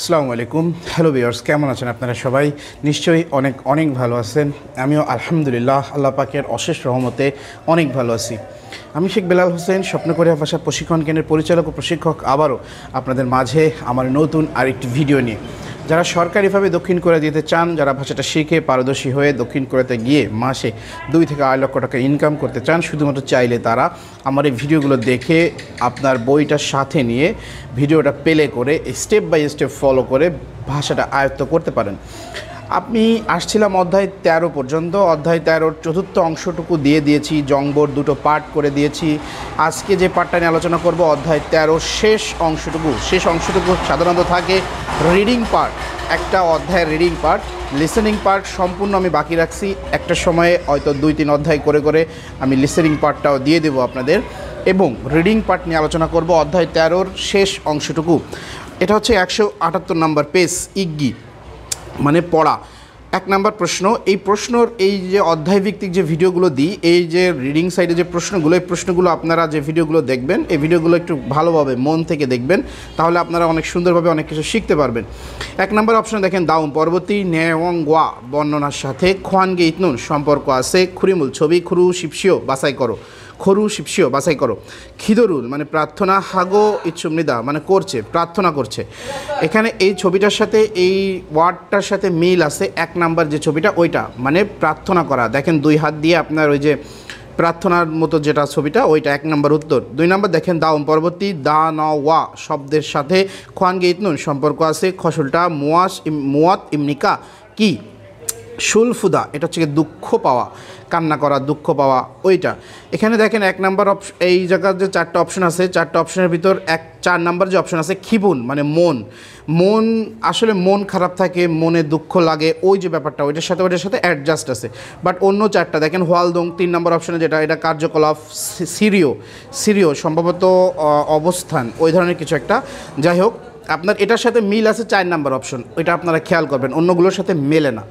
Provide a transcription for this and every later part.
আসসালামু আলাইকুম। Hello viewers, কেমন আছেন আপনারা? সবাই নিশ্চয়ই অনেক অনেক ভালো আছেন। আমিও আলহামদুলিল্লাহ আল্লাহ পাকের অশেষ রহমতে অনেক ভালো আছি। আমি শেখ বেলাল হোসেন, স্বপ্নকরিয়া ভাষা প্রশিক্ষণ কেন্দ্রের পরিচালক ও প্রশিক্ষক, আবারও আপনাদের মাঝে আমার নতুন আরেকটি ভিডিও নিয়ে। যারা সরকারিভাবে দক্ষিণ কোরিয়া যেতে চান, যারা ভাষাটা শিখে পারদর্শী হয়ে দক্ষিণ কোরিয়াতে গিয়ে মাসে 2 থেকে 8 লক্ষ টাকা ইনকাম করতে চান, শুধুমাত্র চাইলে তারা আমার এই ভিডিওগুলো দেখে আপনার বইটার সাথে নিয়ে ভিডিওটা প্লে করে স্টেপ বাই স্টেপ ফলো করে ভাষাটা আয়ত্ত করতে পারেন। আমি আসছিলাম অধ্যায় 13 পর্যন্ত। অধ্যায় 13-র চতুর্থ অংশটুকু দিয়ে দিয়েছি, জংবোর 2টো পার্ট করে দিয়েছি। আজকে যে পার্টটা নিয়ে আলোচনা করব অধ্যায় 13 শেষ অংশটুকু সাধারণত থাকে রিডিং পার্ট। একটা অধ্যায়ের রিডিং পার্ট, লিসেনিং পার্ট সম্পূর্ণ আমি বাকি রাখছি। একটা সময়ে হয়তো 2-3 অধ্যায় করে করে আমি লিসেনিং পার্টটাও দিয়ে দেবো আপনাদের, এবং রিডিং পার্ট নিয়ে আলোচনা করব অধ্যায় 13-র শেষ অংশটুকু। এটা হচ্ছে 178 নম্বর পেজ, ইগ্গি মানে পড়া। 1 নম্বর প্রশ্ন। এই প্রশ্নর এই যে অধ্যায়ভিত্তিক যে ভিডিওগুলো দিই, এই যে রিডিং সাইডে যে প্রশ্নগুলো, এই প্রশ্নগুলো আপনারা যে ভিডিওগুলো দেখবেন, এই ভিডিওগুলো একটু ভালোভাবে মন থেকে দেখবেন, তাহলে আপনারা অনেক সুন্দরভাবে অনেক কিছু শিখতে পারবেন। 1 নম্বর অপশনে দেখেন, দাউম পরবর্তী নেওয়া বর্ণনার সাথে খোয়ানগে ইতনুন সম্পর্ক আছে। খুরিমুল ছবি, খুরু শিপসিও বাছাই করো। খরু শিপসিও বাছাই করো। খিদরুল মানে প্রার্থনা, হাগো ইচ্ছুমৃদা মানে করছে, প্রার্থনা করছে। এখানে এই ছবিটার সাথে এই ওয়ার্ডটার সাথে মিল আছে। 1 নাম্বার যে ছবিটা ওইটা মানে প্রার্থনা করা। দেখেন 2 হাত দিয়ে আপনার ওই যে প্রার্থনার মতো যেটা ছবিটা, ওইটা 1 নাম্বার উত্তর। 2 নাম্বার দেখেন, দাউম পরবর্তী দা ন ওয়া শব্দের সাথে খোয়ানগে ইতনুন সম্পর্ক আছে। খসুলটা মুয়াত ইমনিকা কি? শুলফুদা এটা হচ্ছে দুঃখ পাওয়া, কান্না করা, দুঃখ পাওয়া ওইটা। এখানে দেখেন 1 নাম্বার এই জায়গার যে 4টা অপশন আছে, 4টা অপশনের ভিতর 4 নাম্বার যে অপশন আছে খিবুন মানে মন আসলে মন খারাপ থাকে, মনে দুঃখ লাগে, ওই যে ব্যাপারটা ওইটার সাথে অ্যাডজাস্ট আছে। বাট অন্য 4টা দেখেন হোয়ালদং 3 নাম্বার অপশনে যেটা, এটা কার্যকলাপ, সিরিও সম্ভবত অবস্থান, ওই ধরনের কিছু একটা। যাই হোক, আপনার এটার সাথে মিল আছে 4 নাম্বার অপশন, ওইটা আপনারা খেয়াল করবেন, অন্যগুলোর সাথে মেলে না।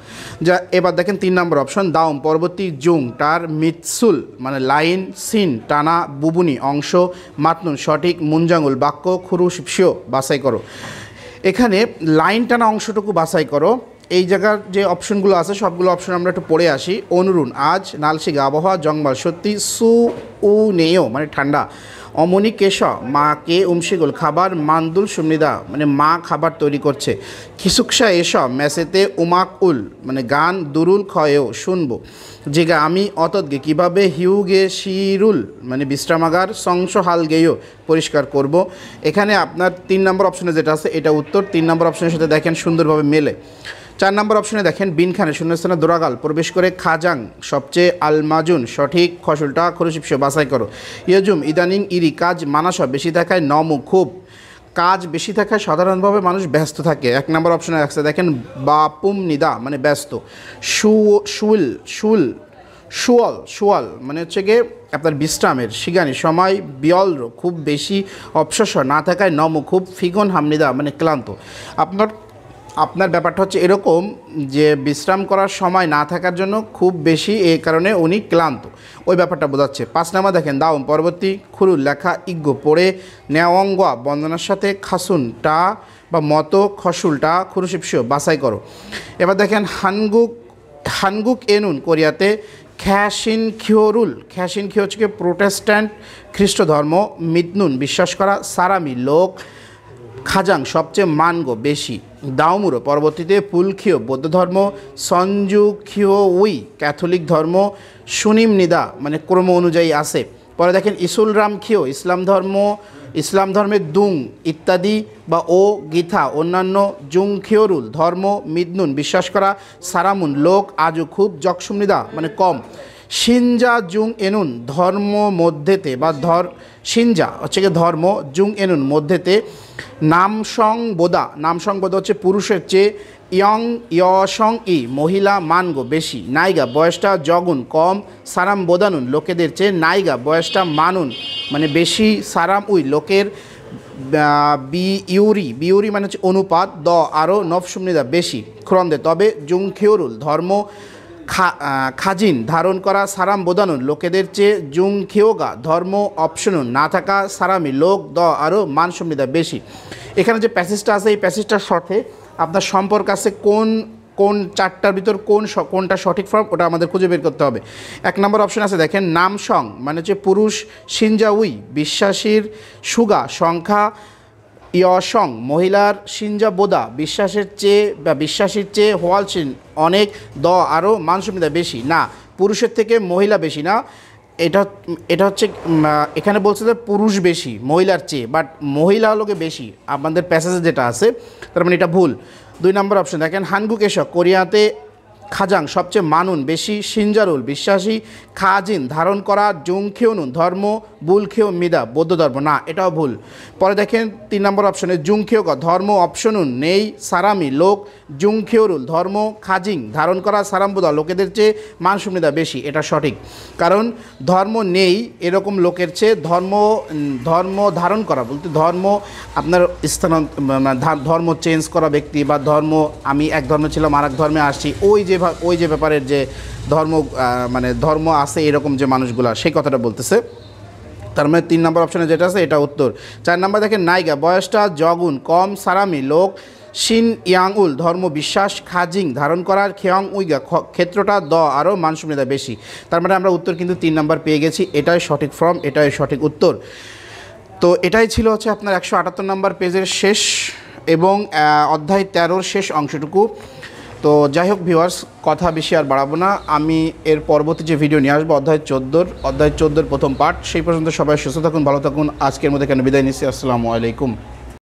যা এবার দেখেন 3 নাম্বার অপশন, দাউম পরবর্তী জুং টার মিৎসুল মানে লাইন, সিন টানা বুবুনি অংশ, মাতনুন সঠিক, মুনজাঙ্গুল বাক্য, খুরু শিপসিও বাছাই করো। এখানে লাইন টানা অংশটুকু বাছাই করো। এই জায়গার যে অপশনগুলো আছে সবগুলো অপশন আমরা একটু পড়ে আসি। অনুরুণ আজ, নালশিগা আবহাওয়া, জংবাল সত্যি, সু উ নেও মানে ঠান্ডা, অমনি কেশ মাকে উমশিগুল খাবার, মান্দুল সুমনিদা মানে মা খাবার তৈরি করছে, খিসুকসা এস মেসেতে উমাক উল মানে গান, দুরুল খয়েও শুনবো, জিগা আমি অতৎগে কীভাবে, হিউগে শিরুল মানে বিশ্রামাগার, সংস হাল গেয়েও পরিষ্কার করব। এখানে আপনার 3 নম্বর অপশনে যেটা আছে এটা উত্তর। 3 নম্বর অপশনের সাথে দেখেন সুন্দরভাবে মেলে। 4 নম্বর অপশনে দেখেন, বিনখানে শূন্যস্থানে দোরাগাল প্রবেশ করে খাজাং সবচেয়ে, আলমাজুন সঠিক, খসুলটা খরুশিপসে বাছাই করো। ইয়জুম ইদানিং ইরি কাজ মানাস বেশি থাকায়, নমু খুব কাজ বেশি থাকায় সাধারণভাবে মানুষ ব্যস্ত থাকে। 1 নম্বর অপশনে আছে দেখেন বাপুম নিদা মানে ব্যস্ত, শুয়াল মানে হচ্ছে গিয়ে আপনার বিশ্রামের, শিগানি সময়, বিয়ল খুব বেশি, অবসর না থাকায়, নমু খুব, ফিগন হামনিদা মানে ক্লান্ত। আপনার ব্যাপারটা হচ্ছে এরকম যে বিশ্রাম করার সময় না থাকার জন্য খুব বেশি, এই কারণে উনি ক্লান্ত, ওই ব্যাপারটা বোঝাচ্ছে। 5 নাম্বার দেখেন, দাউম পরবর্তী খুরুল লেখা, ইগ্গো পড়ে, নেওয়ঙ্গা বন্দনার সাথে, খাসুনটা বা মতো, খসুলটা খুরুশিপসিও বাছাই করো। এবার দেখেন হানগুক এনুন কোরিয়াতে, খ্যাসিন খিও হচ্ছে প্রোটেস্ট্যান্ট খ্রিস্ট ধর্ম, মিতনুন বিশ্বাস করা, সারামি লোক, খাজাং সবচেয়ে, মানগো বেশি, দাউমুরো পরবর্তীতে, পুলখিও বৌদ্ধ ধর্ম, সঞ্জুখিও উই ক্যাথলিক ধর্ম, সুনিম নিদা মানে ক্রম অনুযায়ী আছে। পরে দেখেন ইসুলরাম খিও ইসলাম ধর্মের দুং ইত্যাদি বা ও গীথা অন্যান্য, জুং খিওরুল ধর্ম, মিদনুন বিশ্বাস করা, সারামুন লোক, আজু খুব, জকসুমনিদা মানে কম, শিনজা জুং এনুন ধর্ম মধ্যেতে বা শিনজা হচ্ছে গিয়ে ধর্ম, জুং এনুন মধ্যেতে, নামসং বোদা হচ্ছে পুরুষের চেয়ে, ইয়সং ই মহিলা, মানগো বেশি, নাইগা বয়সটা, জগুন কম, সারাম বোদানুন লোকেদের চেয়ে, নাইগা বয়সটা, মানুন মানে বেশি, সারাম উই লোকের, বিউরি মানে হচ্ছে অনুপাত, আরও নফসুমনিদা বেশি, ক্রন্দে তবে, জুং খিওরুল ধর্ম, খাজিন ধারণ করা সারাম বোদানুন লোকেদের চেয়ে জুং খেয়োগা ধর্ম অপশনুন না থাকা সারামি লোক আরও মান সমৃদ্ধা বেশি। এখানে যে প্যাসেজটা আছে এই প্যাসেজটার সাথে আপনার সম্পর্ক আছে কোন চারটার ভিতর কোনটা সঠিক ফর্ম ওটা আমাদের খুঁজে বের করতে হবে। 1 নম্বর অপশন আছে দেখেন নাম সং মানে হচ্ছে পুরুষ, সিনজা উই বিশ্বাসীর, সুগা সংখ্যা, ইয়সং মহিলার, সিনজা বোদা বিশ্বাসের চেয়ে বা বিশ্বাসীর চেয়ে, হোয়ালসিন অনেক, আরও মান সমৃদ্ধা বেশি না, পুরুষের থেকে মহিলা বেশি না। এটা হচ্ছে এখানে বলছে যে পুরুষ বেশি মহিলার চেয়ে, বাট মহিলা লোকে বেশি আপনাদের প্যাসেজে যেটা আছে, তার মানে এটা ভুল। 2 নম্বর অপশন দেখেন হানগুক এসক কোরিয়াতে খাজাং সবচেয়ে মানুন বেশি, সিনজারুল বিশ্বাসী, খাজিন ধারণ করা, জুংখিওনুন ধর্ম, বুলখিও মিদা বৌদ্ধ ধর্ম না, এটাও ভুল। পরে দেখেন 3 নম্বর অপশনে জুংখিওগ ধর্ম অপশনুন নেই, সারামি লোক, জুংখিওরুল ধর্ম, খাজিং ধারণ করা, সারাম্বুদা লোকেদের চেয়ে মান সমৃদ্ধা বেশি, এটা সঠিক। কারণ ধর্ম নেই এরকম লোকের চেয়ে ধর্ম ধারণ করা বলতে ধর্ম আপনার ধর্ম চেঞ্জ করা ব্যক্তি বা ধর্ম আমি এক ধর্মে ছিলাম আর এক ধর্মে আসছি ওই যে ব্যাপারের যে ধর্ম আছে এরকম যে মানুষগুলা সেই কথাটা বলতেছে। তার মানে 3 নম্বর অপশনে যেটা আছে এটা উত্তর। 4 নম্বর দেখেন নাইগা বয়সটা জগুন কম, সারামি লোক, শিন ইয়াংউল ধর্ম বিশ্বাস, খাজিং ধারণ করার, খেয়ং উইগা ক্ষেত্রটা আরও মান সমৃদ্ধা বেশি। তার মানে আমরা উত্তর কিন্তু 3 নম্বর পেয়ে গেছি, এটাই সঠিক ফর্ম, এটাই সঠিক উত্তর। তো এটাই ছিল হচ্ছে আপনার 178 নম্বর পেজের শেষ এবং অধ্যায় 13-র শেষ অংশটুকু। তো যাই হোক ভিউয়ার্স, কথা বেশি আর বাড়াবো না, আমি এর পরবর্তী যে ভিডিও নিয়ে আসবো অধ্যায় 14-র প্রথম পার্ট। সেই পর্যন্ত সবাই সুস্থ থাকুন, ভালো থাকুন। আজকের মধ্যে কেন বিদায় নিচ্ছি, আসসালামু আলাইকুম।